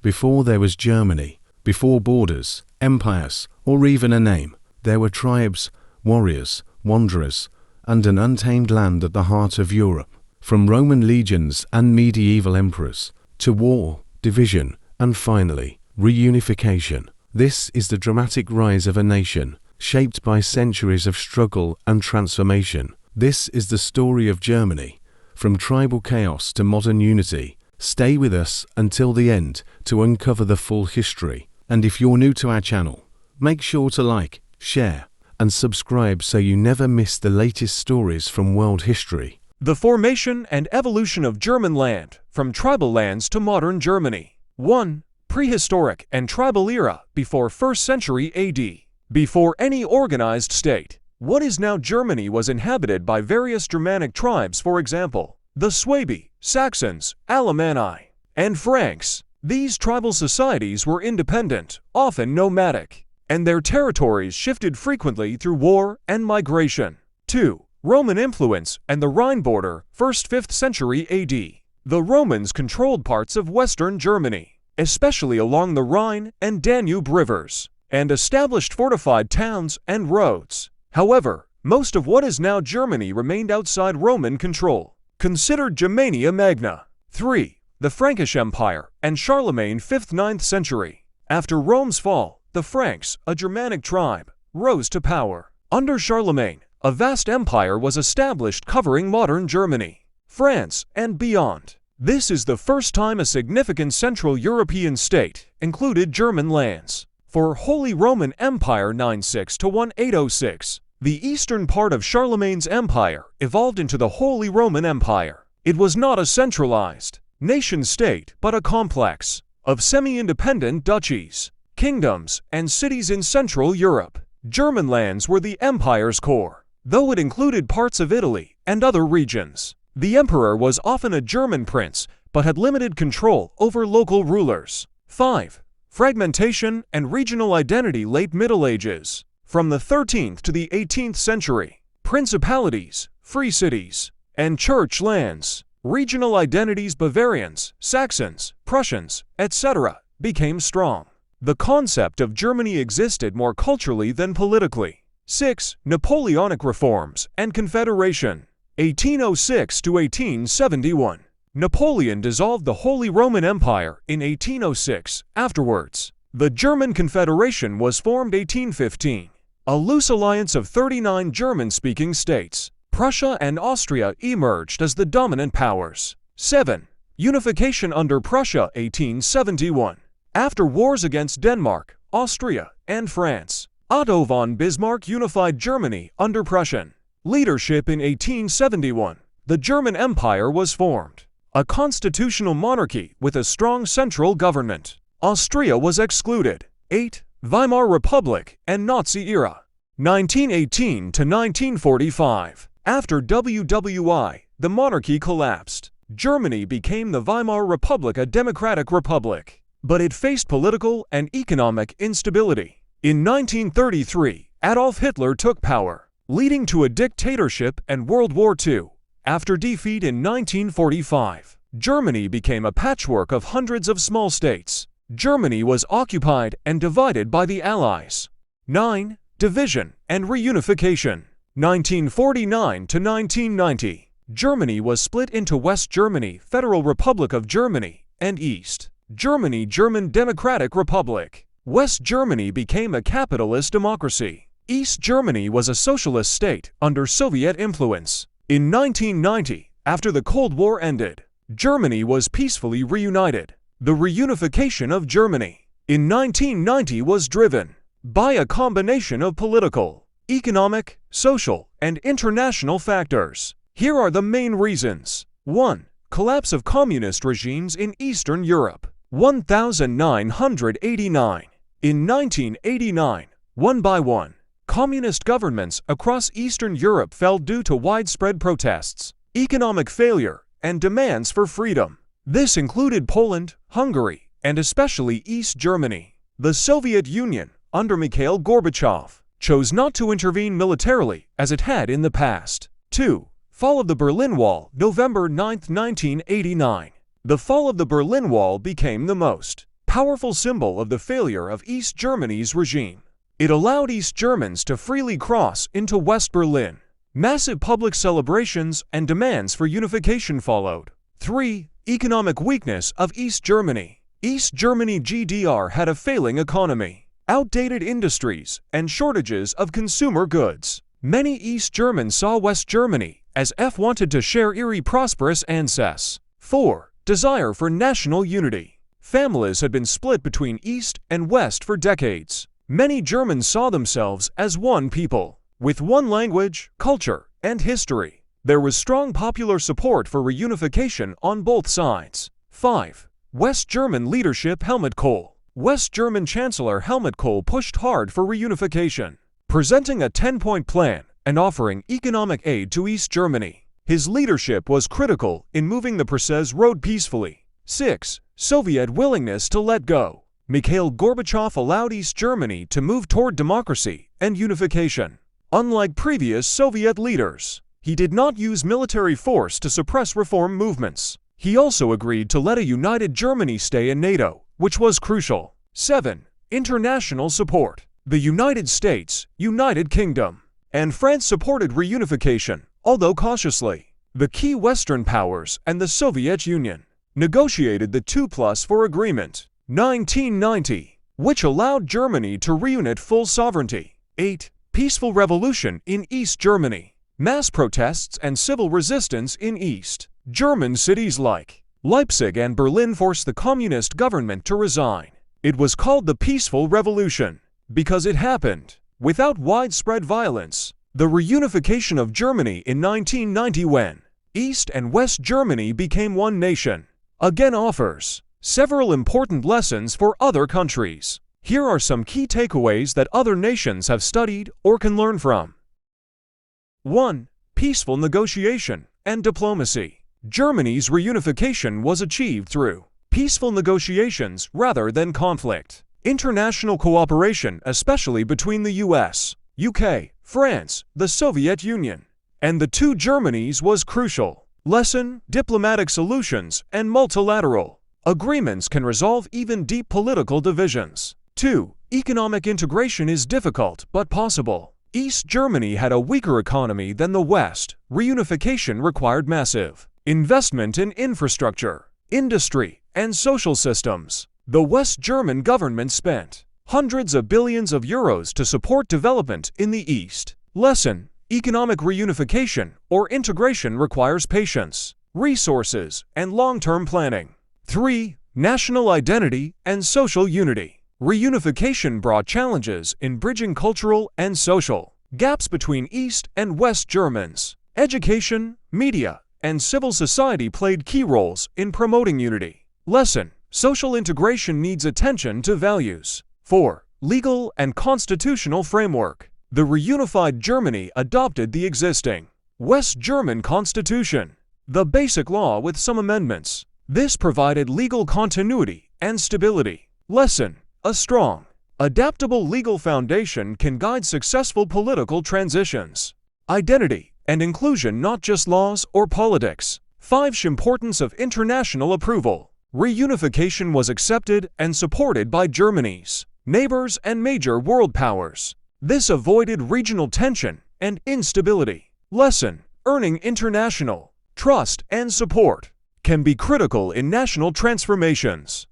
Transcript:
Before there was Germany, before borders, empires, or even a name, there were tribes, warriors, wanderers, and an untamed land at the heart of Europe. From Roman legions and medieval emperors, to war, division, and finally, reunification. This is the dramatic rise of a nation, shaped by centuries of struggle and transformation. This is the story of Germany, from tribal chaos to modern unity. Stay with us until the end to uncover the full history. And if you're new to our channel, make sure to like, share, and subscribe so you never miss the latest stories from world history. The formation and evolution of German land, from tribal lands to modern Germany. 1. Prehistoric and tribal era, before 1st century AD. Before any organized state, what is now Germany was inhabited by various Germanic tribes, for example, the Suebi, Saxons, Alemanni, and Franks. These tribal societies were independent, often nomadic, and their territories shifted frequently through war and migration. 2. Roman influence and the Rhine border, 1st–5th century AD. The Romans controlled parts of western Germany, especially along the Rhine and Danube rivers, and established fortified towns and roads. However, most of what is now Germany remained outside Roman control, considered Germania Magna. 3. The Frankish Empire and Charlemagne, 5th–9th century. After Rome's fall, the Franks, a Germanic tribe, rose to power. Under Charlemagne, a vast empire was established covering modern Germany, France, and beyond. This is the first time a significant Central European state included German lands. For Holy Roman Empire 96 to 1806, the eastern part of Charlemagne's empire evolved into the Holy Roman Empire. It was not a centralized nation-state, but a complex of semi-independent duchies, kingdoms, and cities in Central Europe. German lands were the empire's core, though it included parts of Italy and other regions. The emperor was often a German prince, but had limited control over local rulers. 5. Fragmentation and regional identity, late Middle Ages. From the 13th to the 18th century, principalities, free cities, and church lands, regional identities, Bavarians, Saxons, Prussians, etc., became strong. The concept of Germany existed more culturally than politically. 6. Napoleonic reforms and confederation. 1806 to 1871. Napoleon dissolved the Holy Roman Empire in 1806. Afterwards, the German Confederation was formed 1815, a loose alliance of 39 German-speaking states. Prussia and Austria emerged as the dominant powers. 7. Unification under Prussia, 1871. After wars against Denmark, Austria, and France, Otto von Bismarck unified Germany under Prussian leadership in 1871. The German Empire was formed, a constitutional monarchy with a strong central government. Austria was excluded. 8. Weimar Republic and Nazi era. 1918 to 1945. After WWI, the monarchy collapsed. Germany became the Weimar Republic, a democratic republic, but it faced political and economic instability. In 1933, Adolf Hitler took power, leading to a dictatorship and World War II. After defeat in 1945, Germany became a patchwork of hundreds of small states. Germany was occupied and divided by the Allies. 9. Division and reunification. 1949 to 1990. Germany was split into West Germany, Federal Republic of Germany, and East Germany, German Democratic Republic. West Germany became a capitalist democracy. East Germany was a socialist state under Soviet influence. In 1990, after the Cold War ended, Germany was peacefully reunited. The reunification of Germany in 1990 was driven by a combination of political, economic, social, and international factors. Here are the main reasons. 1. Collapse of communist regimes in Eastern Europe. 1989. In 1989, one by one, communist governments across Eastern Europe fell due to widespread protests, economic failure, and demands for freedom. This included Poland, Hungary, and especially East Germany. The Soviet Union, under Mikhail Gorbachev, chose not to intervene militarily as it had in the past. 2. Fall of the Berlin Wall, November 9, 1989. The fall of the Berlin Wall became the most powerful symbol of the failure of East Germany's regime. It allowed East Germans to freely cross into West Berlin. Massive public celebrations and demands for unification followed. 3. Economic weakness of East Germany. East Germany GDR had a failing economy, outdated industries, and shortages of consumer goods. Many East Germans saw West Germany as F wanted to share eerie prosperous ancestors. 4. Desire for national unity. Families had been split between East and West for decades. Many Germans saw themselves as one people, with one language, culture, and history. There was strong popular support for reunification on both sides. 5. West German leadership Helmut Kohl. West German Chancellor Helmut Kohl pushed hard for reunification, presenting a 10-point plan and offering economic aid to East Germany. His leadership was critical in moving the Prussia road peacefully. 6. Soviet willingness to let go. Mikhail Gorbachev allowed East Germany to move toward democracy and unification. Unlike previous Soviet leaders, he did not use military force to suppress reform movements. He also agreed to let a united Germany stay in NATO, which was crucial. 7. International support. The United States, United Kingdom, and France supported reunification, although cautiously. The key Western powers and the Soviet Union negotiated the 2+4 agreement, 1990, which allowed Germany to reunite full sovereignty. 8. Peaceful revolution in East Germany. Mass protests and civil resistance in East German cities like Leipzig and Berlin forced the communist government to resign. It was called the Peaceful Revolution because it happened without widespread violence. The reunification of Germany in 1990, when East and West Germany became one nation, again offers several important lessons for other countries. Here are some key takeaways that other nations have studied or can learn from. 1. Peaceful negotiation and diplomacy. Germany's reunification was achieved through peaceful negotiations rather than conflict. International cooperation, especially between the US, UK, France, the Soviet Union, and the two Germanys, was crucial. Lesson: diplomatic solutions and multilateral agreements can resolve even deep political divisions. 2. Economic integration is difficult but possible. East Germany had a weaker economy than the West. Reunification required massive investment in infrastructure, industry, and social systems. The West German government spent hundreds of billions of euros to support development in the East. Lesson: economic reunification or integration requires patience, resources, and long-term planning. 3. National identity and social unity. Reunification brought challenges in bridging cultural and social gaps between East and West Germans. Education, media, and civil society played key roles in promoting unity. Lesson: social integration needs attention to values. 4. Legal and constitutional framework. The reunified Germany adopted the existing West German Constitution, the basic law with some amendments. This provided legal continuity and stability. Lesson: a strong, adaptable legal foundation can guide successful political transitions. Identity and inclusion, not just laws or politics. 5. Importance of international approval. Reunification was accepted and supported by Germany's neighbors and major world powers. This avoided regional tension and instability. Lesson: earning international trust and support can be critical in national transformations.